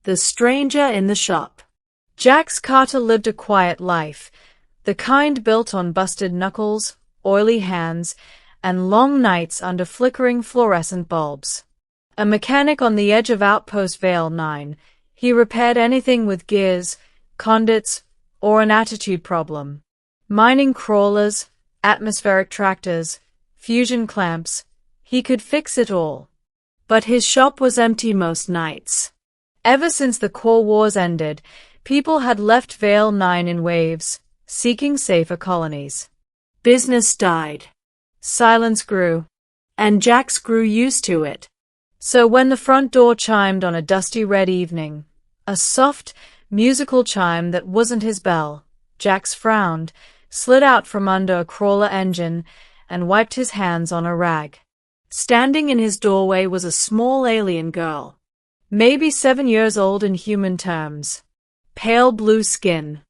The stranger in the shop. Jax Carter lived a quiet life, the kind built on busted knuckles, oily hands, and long nights under flickering fluorescent bulbs. A mechanic on the edge of Outpost Vale 9, he repaired anything with gears, conduits, or an attitude problem. Mining crawlers, atmospheric tractors, fusion clamps, he could fix it all. But his shop was empty most nights. Ever since the core wars ended, people had left Vale 9 in waves, seeking safer colonies. Business died. Silence grew. And Jax grew used to it. So when the front door chimed on a dusty red evening, a soft, musical chime that wasn't his bell, Jax frowned, slid out from under a crawler engine, and wiped his hands on a rag. Standing in his doorway was a small alien girl. Maybe 7 years old in human terms. Pale blue skin.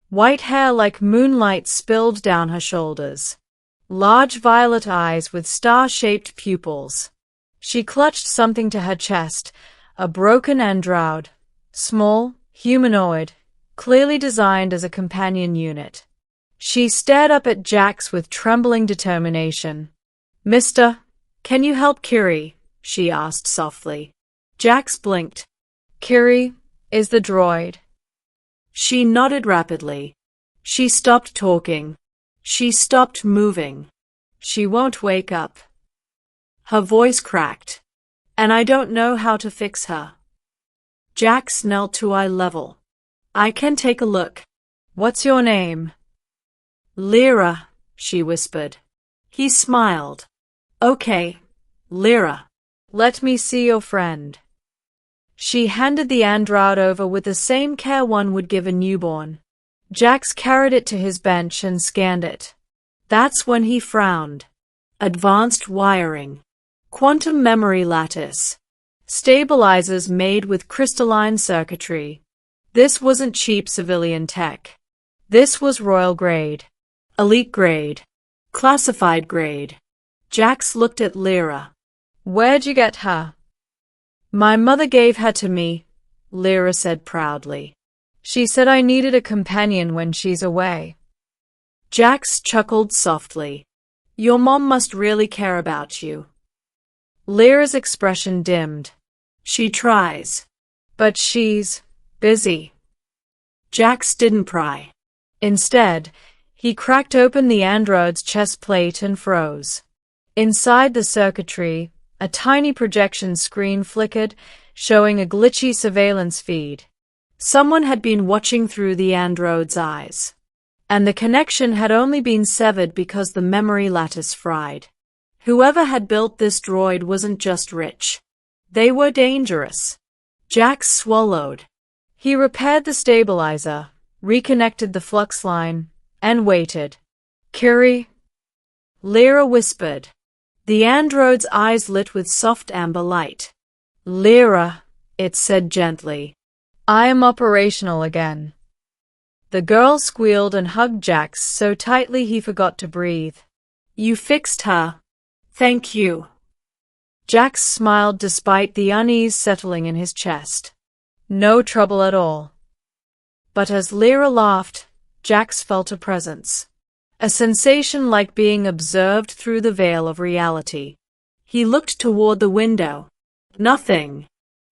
White hair like moonlight spilled down her shoulders. Large violet eyes with star-shaped pupils. She clutched something to her chest, a broken android. Small, humanoid, clearly designed as a companion unit. She stared up at Jax with trembling determination. "Mister, can you help Kiri?" she asked softly. Jax blinked. "Kiri is the droid." She nodded rapidly. She stopped talking. She stopped moving. "She won't wake up." Her voice cracked. "And I don't know how to fix her." Jax knelt to eye level. "I can take a look." "What's your name?" "Lyra," she whispered. He smiled. "Okay, Lyra. Let me see your friend." She handed the android over with the same care one would give a newborn. Jax carried it to his bench and scanned it. That's when he frowned. Advanced wiring. Quantum memory lattice. Stabilizers made with crystalline circuitry. This wasn't cheap civilian tech. This was royal grade. Elite grade. Classified grade. Jax looked at Lyra. "Where'd you get her?" "My mother gave her to me," Lyra said proudly. "She said I needed a companion when she's away." Jax chuckled softly. "Your mom must really care about you." Lyra's expression dimmed. "She tries. But she's busy." Jax didn't pry. Instead, he cracked open the android's chest plate and froze. Inside the circuitry, a tiny projection screen flickered, showing a glitchy surveillance feed. Someone had been watching through the android's eyes. And the connection had only been severed because the memory lattice fried. Whoever had built this droid wasn't just rich. They were dangerous. Jax swallowed. He repaired the stabilizer, reconnected the flux line, and waited. "Kiri?" Lyra whispered. The android's eyes lit with soft amber light. "Lyra," it said gently. "I am operational again." The girl squealed and hugged Jax so tightly he forgot to breathe. "You fixed her. Thank you." Jax smiled despite the unease settling in his chest. "No trouble at all." But as Lyra laughed, Jax felt a presence. A sensation like being observed through the veil of reality. He looked toward the window. Nothing.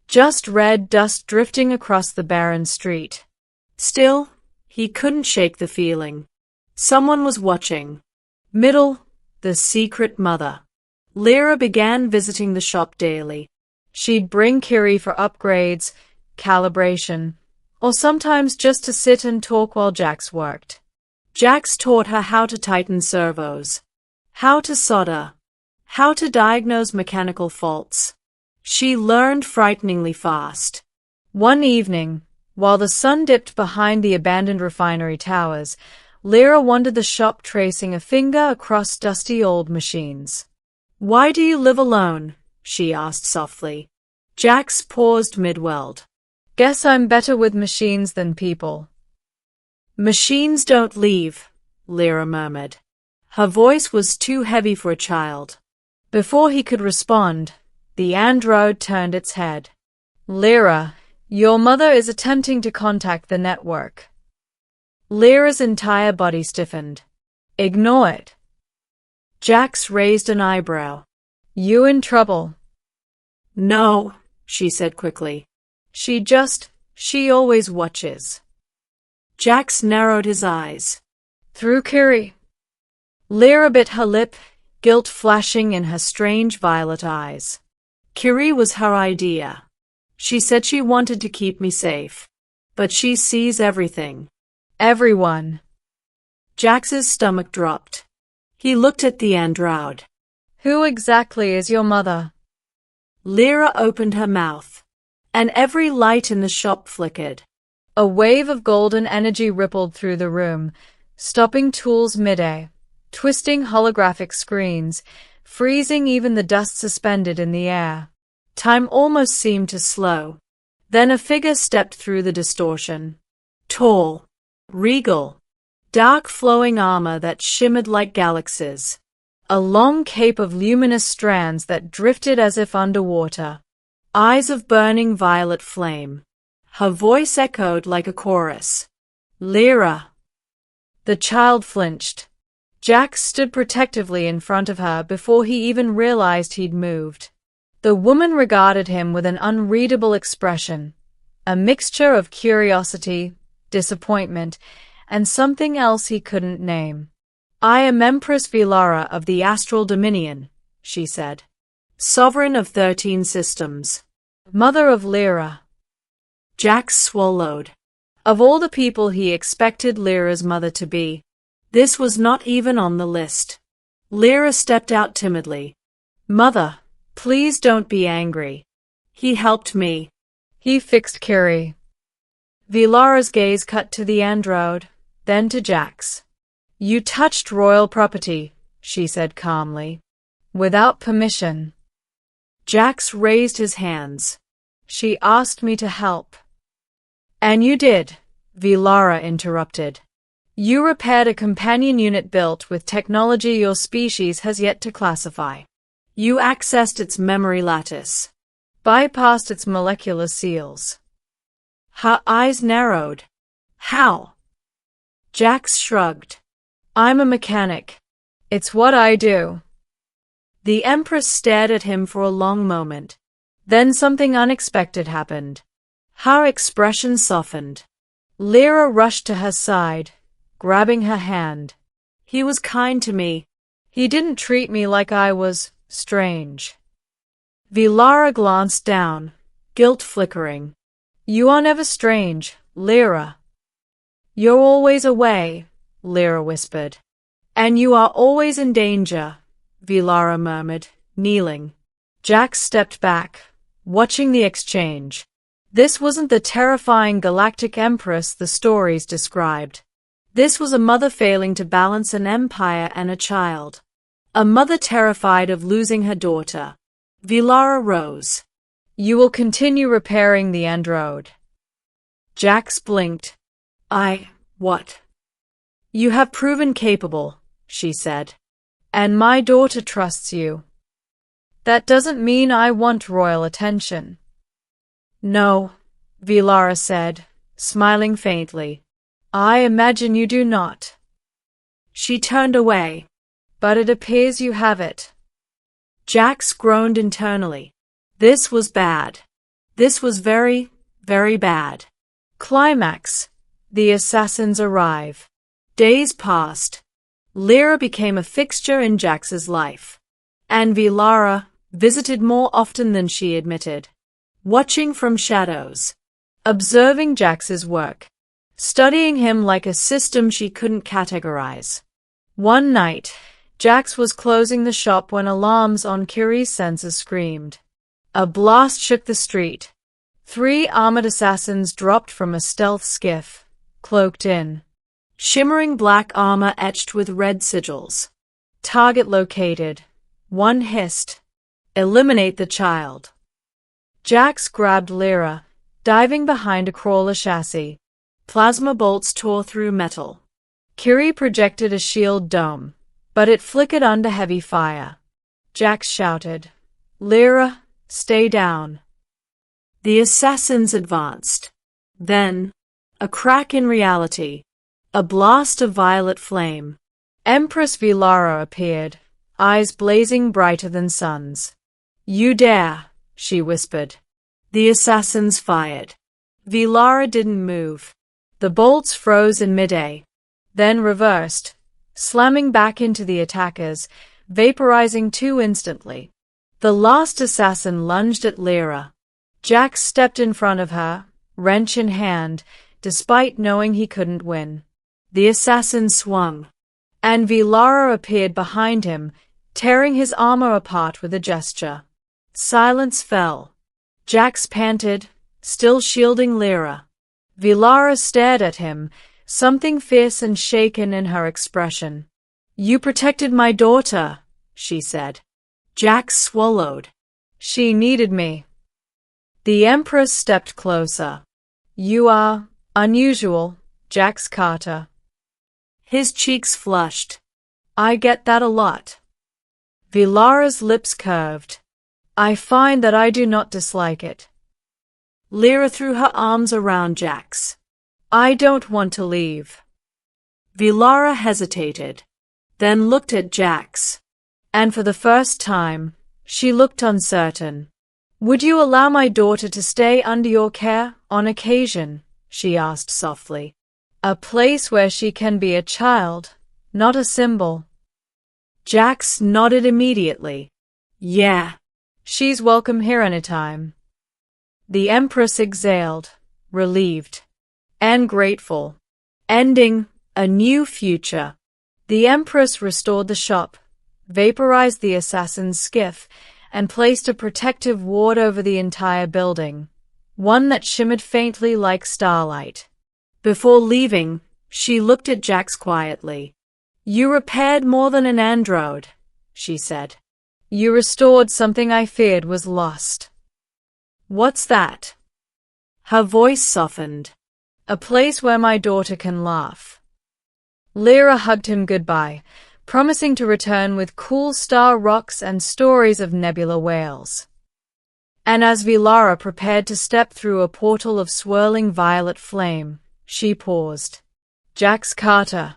Just red dust drifting across the barren street. Still, he couldn't shake the feeling. Someone was watching. Middle, the secret mother. Lyra began visiting the shop daily. She'd bring Kiri for upgrades, calibration, or sometimes just to sit and talk while Jax worked. Jax taught her how to tighten servos, how to solder, how to diagnose mechanical faults. She learned frighteningly fast. One evening, while the sun dipped behind the abandoned refinery towers, Lyra wandered the shop tracing a finger across dusty old machines. "Why do you live alone?" she asked softly. Jax paused mid-weld. "Guess I'm better with machines than people." "Machines don't leave," Lyra murmured. Her voice was too heavy for a child. Before he could respond, the android turned its head. "Lyra, Your mother is attempting to contact the network. Lyra's entire body stiffened. Ignore it. Jax raised an eyebrow. You in trouble? No, she said quickly. She always watches. Jax narrowed his eyes. Through Kiri. Lyra bit her lip, guilt flashing in her strange violet eyes. Kiri was her idea. She said she wanted to keep me safe. But she sees everything. Everyone. Jax's stomach dropped. He looked at the android. Who exactly is your mother? Lyra opened her mouth, and every light in the shop flickered. A wave of golden energy rippled through the room, stopping tools mid-air, twisting holographic screens, freezing even the dust suspended in the air. Time almost seemed to slow. Then a figure stepped through the distortion. Tall, regal, dark flowing armor that shimmered like galaxies. A long cape of luminous strands that drifted as if underwater. Eyes of burning violet flame. Her voice echoed like a chorus. Lyra. The child flinched. Jax stood protectively in front of her before he even realized he'd moved. The woman regarded him with an unreadable expression, a mixture of curiosity, disappointment, and something else he couldn't name. I am Empress Vilara of the Astral Dominion, she said. Sovereign of 13 systems. Mother of Lyra. Jax swallowed. Of all the people he expected Lyra's mother to be, this was not even on the list. Lyra stepped out timidly. Mother, please don't be angry. He helped me. He fixed Kiri. Vilara's gaze cut to the android, then to Jax. You touched royal property, she said calmly. Without permission. Jax raised his hands. She asked me to help. And you did, Vilara interrupted. You repaired a companion unit built with technology your species has yet to classify. You accessed its memory lattice. Bypassed its molecular seals. Her eyes narrowed. How? Jax shrugged. I'm a mechanic. It's what I do. The Empress stared at him for a long moment. Then something unexpected happened. Her expression softened. Lyra rushed to her side, grabbing her hand. He was kind to me. He didn't treat me like I was strange. Vilara glanced down, guilt flickering. You are never strange, Lyra. You're always away, Lyra whispered. And you are always in danger, Vilara murmured, kneeling. Jax stepped back, watching the exchange. This wasn't the terrifying Galactic Empress the stories described. This was a mother failing to balance an empire and a child. A mother terrified of losing her daughter. Vilara rose. You will continue repairing the android. Jax blinked. What? You have proven capable, she said. And my daughter trusts you. That doesn't mean I want royal attention. No, Vilara said, smiling faintly. I imagine you do not. She turned away. But it appears you have it. Jax groaned internally. This was bad. This was very, very bad. Climax. The assassins arrive. Days passed. Lyra became a fixture in Jax's life. And Vilara visited more often than she admitted. Watching from shadows. Observing Jax's work. Studying him like a system she couldn't categorize. One night, Jax was closing the shop when alarms on Kiri's sensors screamed. A blast shook the street. 3 armored assassins dropped from a stealth skiff, cloaked in shimmering black armor etched with red sigils. Target located. One hissed. Eliminate the child. Jax grabbed Lyra, diving behind a crawler chassis. Plasma bolts tore through metal. Kiri projected a shield dome, but it flickered under heavy fire. Jax shouted, Lyra, stay down. The assassins advanced. Then, a crack in reality. A blast of violet flame. Empress Vilara appeared, eyes blazing brighter than suns. "You dare," she whispered. The assassins fired. Vilara didn't move. The bolts froze in midair, then reversed, slamming back into the attackers, vaporizing two instantly. The last assassin lunged at Lyra. Jax stepped in front of her, wrench in hand, despite knowing he couldn't win. The assassin swung, and Vilara appeared behind him, tearing his armor apart with a gesture. Silence fell. Jax panted, still shielding Lyra. Vilara stared at him, something fierce and shaken in her expression. "You protected my daughter," she said. Jax swallowed. "She needed me." The Empress stepped closer. "You are unusual, Jax Carter." His cheeks flushed. "I get that a lot." Vilara's lips curved. "I find that I do not dislike it." Lyra threw her arms around Jax. "I don't want to leave." Vilara hesitated, then looked at Jax. And for the first time, she looked uncertain. "Would you allow my daughter to stay under your care, on occasion?" she asked softly. "A place where she can be a child, not a symbol." Jax nodded immediately. "Yeah, she's welcome here anytime." The Empress exhaled, relieved and grateful. Ending a new future. The Empress restored the shop, vaporized the assassin's skiff, and placed a protective ward over the entire building, one that shimmered faintly like starlight. Before leaving, she looked at Jax quietly. "You repaired more than an android," she said. "You restored something I feared was lost." "What's that?" Her voice softened. "A place where my daughter can laugh." Lyra hugged him goodbye, promising to return with cool star rocks and stories of nebula whales. And as Vilara prepared to step through a portal of swirling violet flame, she paused. "Jax Carter."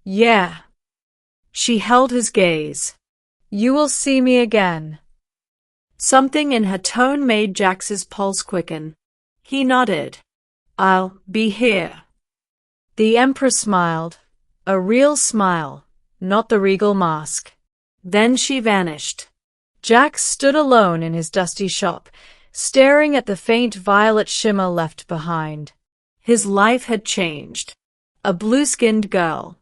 "Yeah." She held his gaze. "You will see me again." Something in her tone made Jax's pulse quicken. He nodded. "I'll be here." The Empress smiled, a real smile, not the regal mask. Then she vanished. Jax stood alone in his dusty shop, staring at the faint violet shimmer left behind. His life had changed. A blue-skinned girl.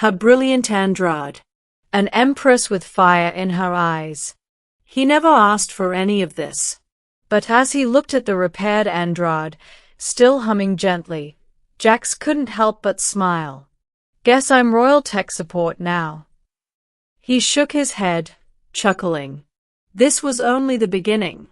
Her brilliant android. An empress with fire in her eyes. He never asked for any of this. But as he looked at the repaired android, still humming gently, Jax couldn't help but smile. "Guess I'm royal tech support now." He shook his head, chuckling. This was only the beginning.